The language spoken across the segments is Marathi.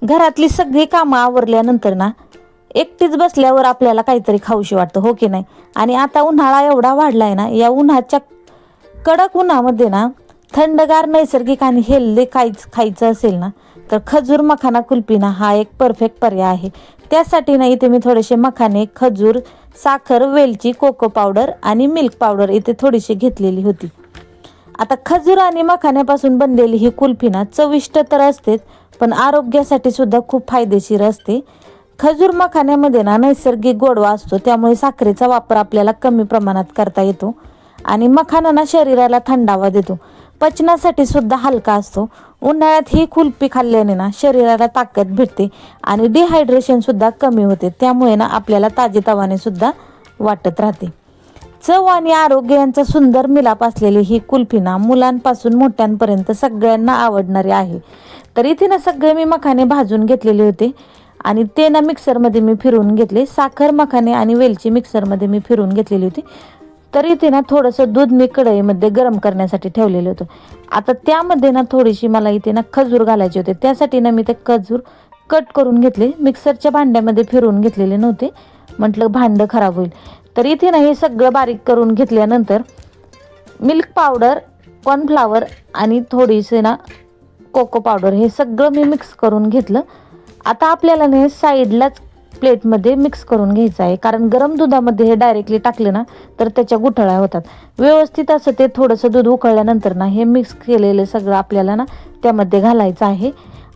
घरातली सगळी कामं आवरल्यानंतर ना एकटीच बसल्यावर आपल्याला काहीतरी खाऊशी वाटतं, हो की नाही? आणि आता उन्हाळा एवढा वाढलाय ना, या उन्हाच्या कडक उन्हामध्ये ना थंडगार नैसर्गिक आणि हेल्दी खायचं असेल ना, तर खजूर मखाना कुल्फी ना हा एक परफेक्ट पर्याय आहे. त्यासाठी ना इथे मी थोडेसे मखाने, खजूर, साखर, वेलची, कोको पावडर आणि मिल्क पावडर इथे थोडीशी घेतलेली होती. आता खजूर आणि मखाण्यापासून बनलेली ही कुल्फी ना चविष्ट तर असतेच, पण आरोग्यासाठी सुद्धा खूप फायदेशीर असते. खजूर मखाण्यामध्ये ना नैसर्गिक गोडवा असतो, त्यामुळे साखरेचा वापर आपल्याला कमी प्रमाणात करता येतो. आणि मखाना ना शरीराला थंडावा देतो, पचनासाठी सुद्धा हलका असतो. उन्हाळ्यात ही कुल्फी खाल्ल्याने ना शरीराला ताकद भेटते आणि डिहायड्रेशन सुद्धा कमी होते, त्यामुळे ना आपल्याला ताजेतवाने सुद्धा वाटत राहते. चव आणि आरोग्य यांचा सुंदर मिलाप असलेली ही कुल्फी ना मुलांपासून मोठ्यांपर्यंत सगळ्यांना आवडणारी आहे. तर इथे ना सगळे मी मखाने भाजून घेतलेले होते आणि ते ना मिक्सरमध्ये मी फिरवून घेतले. साखर, मखाने आणि वेलची मिक्सरमध्ये मी फिरवून घेतलेली होती. तर इथे ना थोडंसं दूध मी कढईमध्ये गरम करण्यासाठी ठेवलेलं होतं. आता त्यामध्ये ना थोडीशी मला इथे ना खजूर घालायचे होते, त्यासाठी ना मी ते खजूर कट करून घेतले. मिक्सरच्या भांड्यामध्ये फिरवून घेतलेले नव्हते, म्हटलं भांडं खराब होईल. तर इथे ना हे सगळं बारीक करून घेतल्यानंतर मिल्क पावडर, कॉर्नफ्लावर आणि थोडीसे ना कोको पावडर हे सगळं मी मिक्स करून घेतलं. आता आपल्याला ना साईडलाच प्लेटमध्ये मिक्स करून घ्यायचं आहे, कारण गरम दुधामध्ये हे डायरेक्टली टाकलं ना तर त्याच्या गुठळ्या होतात. व्यवस्थित असं ते थोडंसं दूध उकळल्यानंतर ना हे मिक्स केलेलं सगळं आपल्याला ना त्यामध्ये घालायचं आहे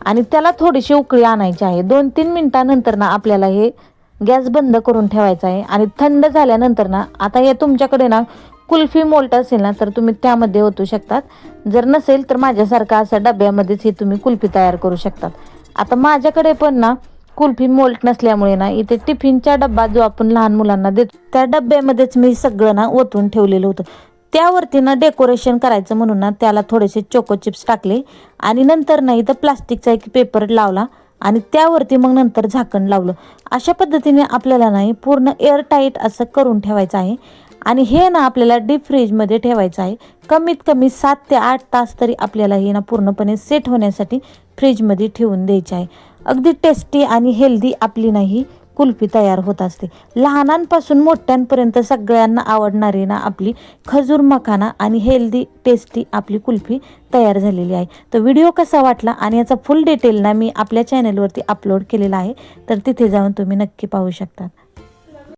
आणि त्याला थोडीशी उकळी आणायची आहे. 2-3 मिनिटानंतर ना आपल्याला हे गॅस बंद करून ठेवायचा आहे आणि थंड झाल्यानंतर ना आता हे तुमच्याकडे ना कुल्फी मोल्ट असेल ना तर तुम्ही त्यामध्ये ओतू शकतात. जर नसेल तर माझ्यासारखा असा डब्यामध्येच ही तुम्ही कुल्फी तयार करू शकतात. आता माझ्याकडे पण ना कुल्फी मोल्ट नसल्यामुळे ना इथे टिफिनचा डब्बा जो आपण लहान मुलांना देतो त्या डब्यामध्येच मी सगळं ना ओतून ठेवलेलं होतं. त्यावरती ना डेकोरेशन करायचं म्हणून ना त्याला थोडेसे चोको चिप्स टाकले आणि नंतर ना इथं प्लास्टिकचा एक पेपर लावला आणि त्यावरती मग नंतर झाकण लावलं. अशा पद्धतीने आपल्याला नाही पूर्ण एअर टाईट असं करून ठेवायचं आहे आणि हे ना आपल्याला डीप फ्रीजमध्ये ठेवायचं आहे. कमीत कमी 7 ते 8 तास तरी आपल्याला हे ना पूर्णपणे सेट होण्यासाठी फ्रीजमध्ये ठेवून द्यायचे आहे. अगदी टेस्टी आणि हेल्दी आपली नाही कुल्फी तयार होत असते. लहानांपासून मोठ्यांपर्यंत सगळ्यांना आवडणारी ना आपली खजूर मखाना आणि हेल्दी टेस्टी आपली कुल्फी तयार झालेली आहे. तर व्हिडिओ कसा वाटला आणि याचा फुल डिटेल ना मी आपल्या चॅनलवरती अपलोड केलेला आहे, तर तिथे जाऊन तुम्ही नक्की पाहू शकता.